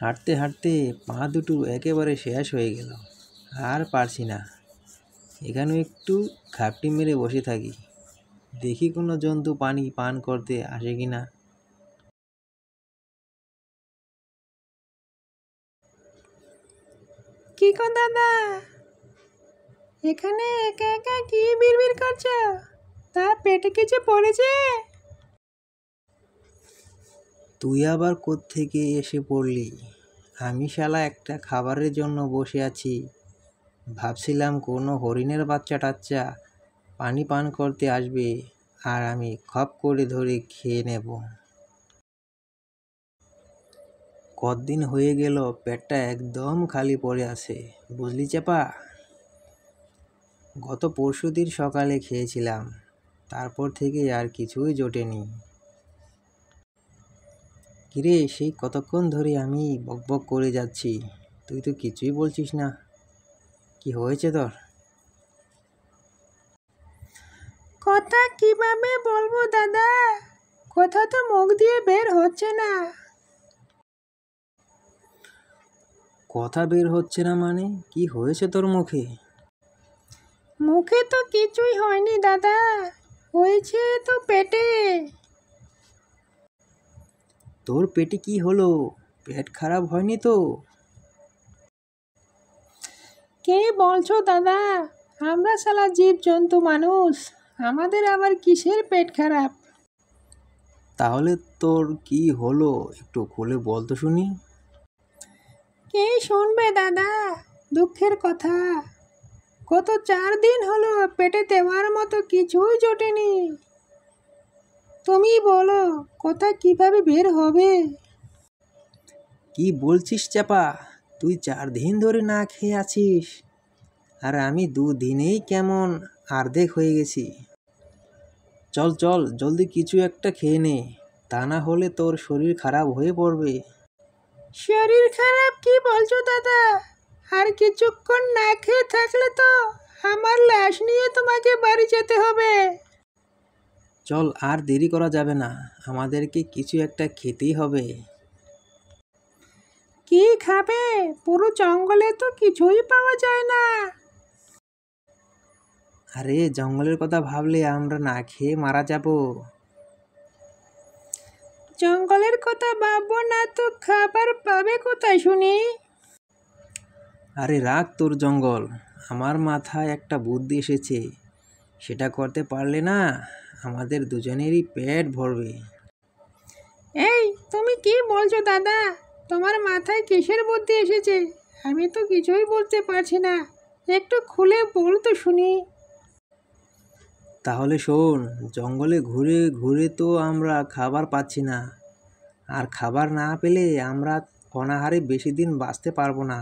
হাঁটতে হাঁটতে পা দুটো একেবারে শেষ হয়ে গেল। আর পারছি না। এখানে একটু ঘাপটি মেরে বসে থাকি, দেখি কোনো জন্তু পানি পান করতে আসে কিনা। কি গো দাদা, এখানে একা একা কি বিড়বিড় করছো? তার পেটে কিছু পড়েছে? তুই আবার কোত্থেকে এসে পড়লি? আমি শালা একটা খাবারের জন্য বসে আছি। ভাবছিলাম কোনো হরিণের বাচ্চা টাচ্চা পানি পান করতে আসবে, আর আমি খপ করে ধরে খেয়ে নেব। কতদিন হয়ে গেল পেটটা একদম খালি পড়ে আছে, বুঝলি চাপা। গত পরশুদিন সকালে খেয়েছিলাম, তারপর থেকে আর কিছুই জোটেনি। কিরে, সেই কতক্ষণ ধরে আমি বকবক করে যাচ্ছি, তুই তো কিছুই বলছিস না। কি হয়েছে তোর? কথা কিভাবে বলবো দাদা, কথা তো মুখ দিয়ে বের হচ্ছে না। কথা বের হচ্ছে না মানে? কি হয়েছে তোর মুখে? মুখে তো কিছুই হয়নি দাদা, হয়েছে তো পেটে। তোর পেটে কি হলো? পেট খারাপ হয়নি তো? কে বলছো দাদা? আমরা শালা জীব জন্তু মানুষ, আমাদের আবার কিসের পেট খারাপ? তাহলে তোর কি হলো একটু খুলে বল তো শুনি। কে শুনবে দাদা দুঃখের কথা? গত 4 দিন হলো পেটে দেওয়ার মতো কিছুই জোটেনি। তুমি বলো কথা কিভাবে বের হবে? কি বলছিস চাপা? তুই 4 দিন ধরে না খেয়ে আছিস, আর আমি 2 দিনেই কেমন আর্ধেক হয়ে গেছি। চল চল, জলদি কিছু একটা খেয়ে নে, তা না হলে তোর শরীর খারাপ হয়ে পড়বে। শরীর খারাপ কি বলছো দাদা? আর কিছুক্ষণ না খেয়ে থাকলে তো আমার লাশ নিয়ে তোমাকে বাড়ি যেতে হবে। চল, আর দেরি করা যাবে না, আমাদেরকে কিছু একটা খেতেই হবে। কি খাবে? পুরো জঙ্গলে তো কিছুই পাওয়া যায় না। আরে জঙ্গলের কথা ভাবলে আমরা না খেয়ে মারা যাব। জঙ্গলের কথা ভাববো না তো খাবার পাবে কোথায় শুনি? আরে রাখ তোর জঙ্গল, আমার মাথায় একটা বুদ্ধি এসেছে। সেটা করতে পারলে না আমাদের দুজনেরই পেট ভরবে। এই তুমি কি বলছো দাদা? তোমার মাথায় কিসের বুদ্ধি এসেছে? আমি তো কিছুই বলতে পারছি না, একটু খুলে বল তো শুনি। তাহলে শোন, জঙ্গলে ঘুরে ঘুরে তো আমরা খাবার পাচ্ছি না, আর খাবার না পেলে আমরা অনাহারে বেশি দিন বাঁচতে পারবো না।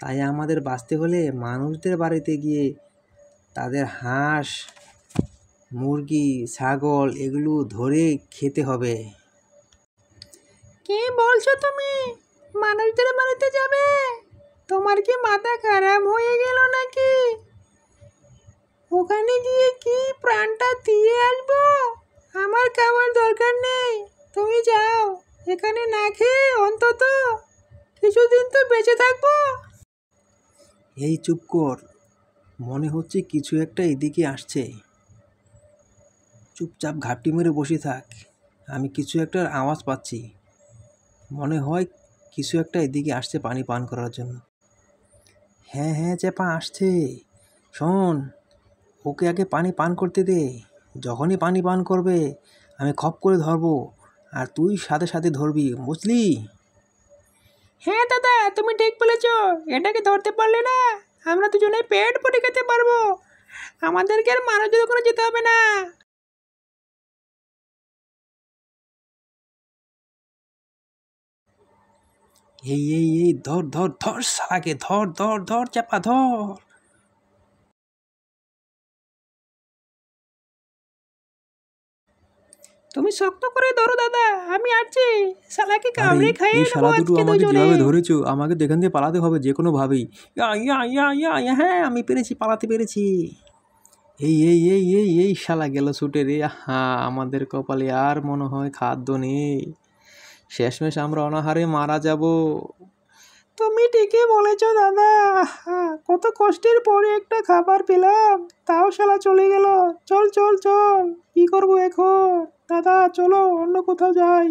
তাই আমাদের বাঁচতে হলে মানুষদের বাড়িতে গিয়ে তাদের হাঁস, মুরগি, ছাগল এগুলো ধরে খেতে হবে। কি বলছো তুমি? মানুষদের বাড়িতে যাবে? তোমার কি মাথা খারাপ হয়ে গেল নাকি? ওখানে গিয়ে কি প্রাণটা দিয়ে আসবো? আমার খাবার দরকার নেই, তুমি যাও। এখানে না খেয়ে অন্তত কিছুদিন তো বেঁচে থাকবো। এই চুপ কর, মনে হচ্ছে কিছু একটা এদিকে আসছে। চুপচাপ ঘাপটি মেরে বসে থাক, আমি কিছু একটা আওয়াজ পাচ্ছি। মনে হয় কিছু একটা এদিকে আসছে পানি পান করার জন্য। হ্যাঁ হ্যাঁ চেপা, আসছে। শোন, ওকে আগে পানি পান করতে দে। যখনই পানি পান করবে আমি খপ করে ধরবো, আর তুই সাথে সাথে ধরবি, বুঝলি? হ্যাঁ দাদা, তুমি ঠিক বলেছো। এটাকে ধরতে পারলে না আমরা দুজনে পেট ভরে খেতে পারবো, আমাদেরকে আর মানুষের ওখানে যেতে হবে না। এই এই এই ধর ধর ধর শালাকে, ধর ধর ধর চাপা ধর। তুমি শক্ত করে ধরো দাদা, আমি আসছি। শালাকে আরে কামড়ে খাইয়ে এই নেবো শালা দুটো আজকে আমাকে দুজনে। যেভাবে ধরেছো, আমাকে তো এখান থেকে পালাতে হবে যে কোনোভাবেই। ইয়া ইয়া ইয়া ইয়া ইয়া, হ্যাঁ আমি পেরেছি, পালাতে পেরেছি। এই এই এই এই এই শালা গেল ছুটে রে। হ্যাঁ, আমাদের কপালে আর মনে হয় খাদ্য নেই। শেষমেশ আমরা অনাহারে মারা যাব। তুমি ঠিকই বলেছ দাদা। কত কষ্টের পরে একটা খাবার পেলাম, তাও শালা চলে গেল। চল চল চল, কি করবো এখন? দাদা চলো অন্য কোথাও যাই।